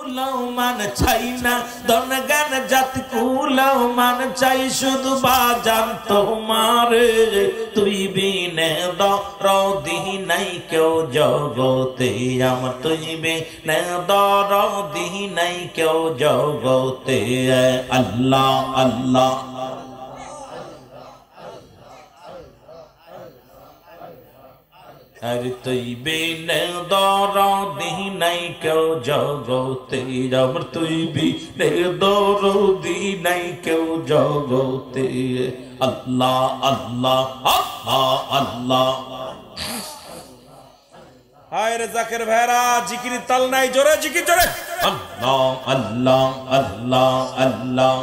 মান চাই না দন গান জাত কুলাও মান চাই শুধু বাজান তোমারে তুই বিনে দরদি নাই কেউ জগতে আমার তুই বিনে দরদি নাই কেউ জগতে আল্লাহ আল্লাহ আর তুই বিনে দরদি নাই কেউ জগতে আমার তুই বিনে দরদি নাই কেউ জগতে আল্লাহ আল্লাহ আল্লাহ আল্লাহ হায় রে জাকের ভাইরা জিকির তাল নাই জোরে জিকির জোরে আল্লাহ আল্লাহ আল্লাহ আল্লাহ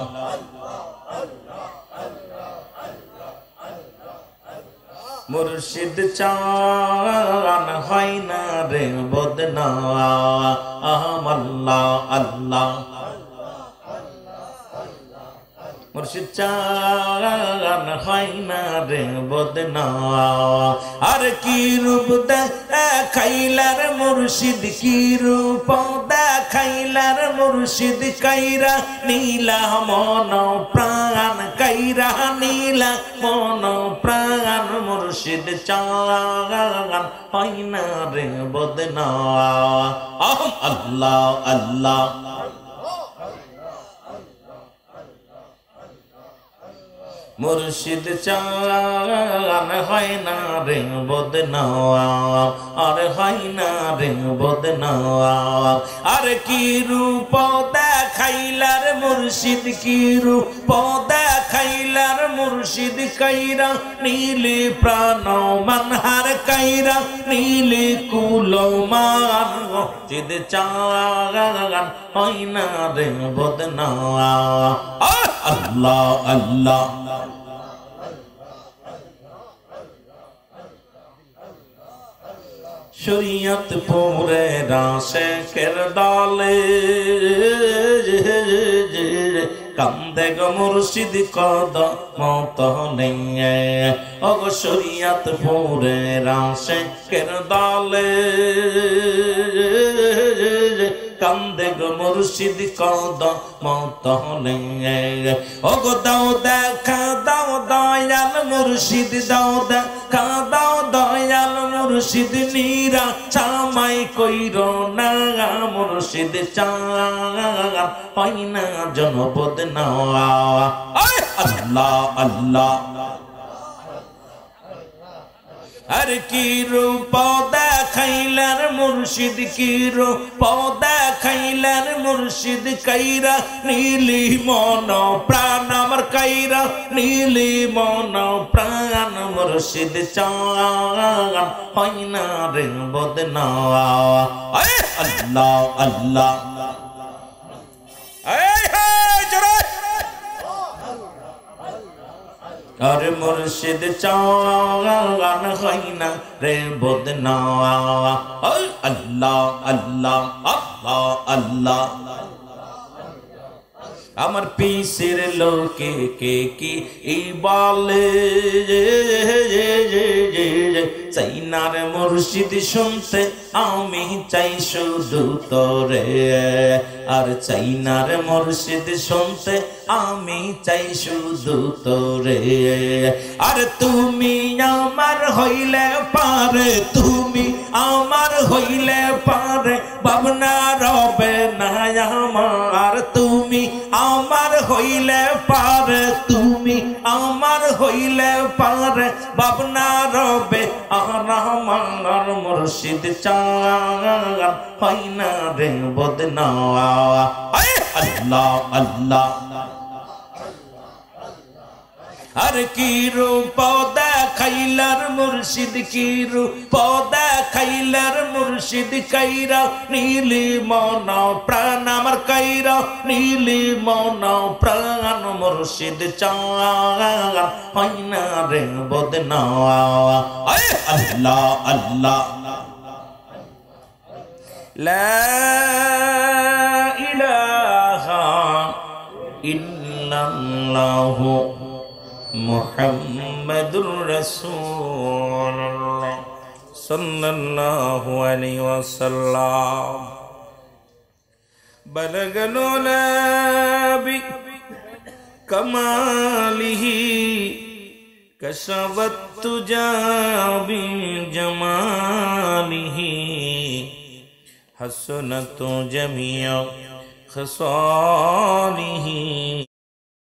মুর্শিদ চান হয় না রে বদনাম আল্লাহ আল্লাহ মুর্শিদ চান হয় না রে বদনাম আর কি রূপ দেখাইলার মুর্শিদ কি রূপ দেখাইলার মুর্শিদ কাইরা নীলা মন প্রাণ কাইরা নীলা মন প্রাণ মুর্শিদ চান হয় না রে বদনাম আল্লাহ আল্লাহ মুর্শিদ চান হয় না রে বদনাম আর হয় না রে বদনাম আর কি রূপ দেখাইলার মুর্শিদ কি রূপ দেখাইলার মুর্শিদ কাইরা নীলি প্রাণ মানহার কাইরা নীলি কুল মান মুর্শিদ চান হয় না রে বদনাম আল্লাহ আল্লাহ শরীয়ত পুরে রাশে কের দলে কান্দে গো মুর্শিদ কদম নেই ওগো শরীয়ত পুরে রাশে কের দলে কান্দে গো মুর্শিদ কদম নেই ওগো দাও দেখা দাও দয়াল মুর্শিদ দাও দেখা দাও দয়াল মুর্শিদ নীরা চামাই কইরো না মুর্শিদ চান হয় না জনপদ না আল্লাহ আল্লাহ আর কি রূপ দেখাইলার মুর্শিদ কি রূপ দেখাইলার মুর্শিদ কাইরা নীলি মন প্রাণ আমার কাইরা নীলি মন প্রাণ মুর্শিদ চান হয় না রে বদনাম আল্লাহ আল্লাহ আর মুর্শিদ চান হয় না রে বদনাম আল্লাহ আল্লাহ আল্লাহ আল্লাহ আমার পিসের লোকে কে কি বলে চাই না রে মুর্শিদ শুনতে আমি চাই শুধু তোরে আর চাই না রে মুর্শিদ শুনতে আমি চাই শুধু তোরে আর তুমি আমার হইলে পারে তুমি আমার হইলে পারে ভাবনা রবে না আমার তুমি আমার হইলে পারে তুমি আমার হইলে পারে ভাবনা রবে আর আমার মুর্শিদ চান হয় না রে বদনাম আল্লাহ আল্লাহ আর কি রূপ দেখাইলার মুর্শিদ কি রূপ দেখাইলার মুর্শিদ কাইরা নীলি মন প্রাণ আমার কাইরা নীলি মন প্রাণ মুর্শিদ চান হয় না রে বদনাম আল্লাহ আল্লাহ লা ইলাহা ইল্লাল্লাহু মুহাম্মাদুর রাসূলুল্লাহ সাল্লাল্লাহু আলাইহি ওয়াসাল্লাম बलगल उला बिकमालिही कशवत तुजा बिजमालिही हसनतु जमिया खसालिही।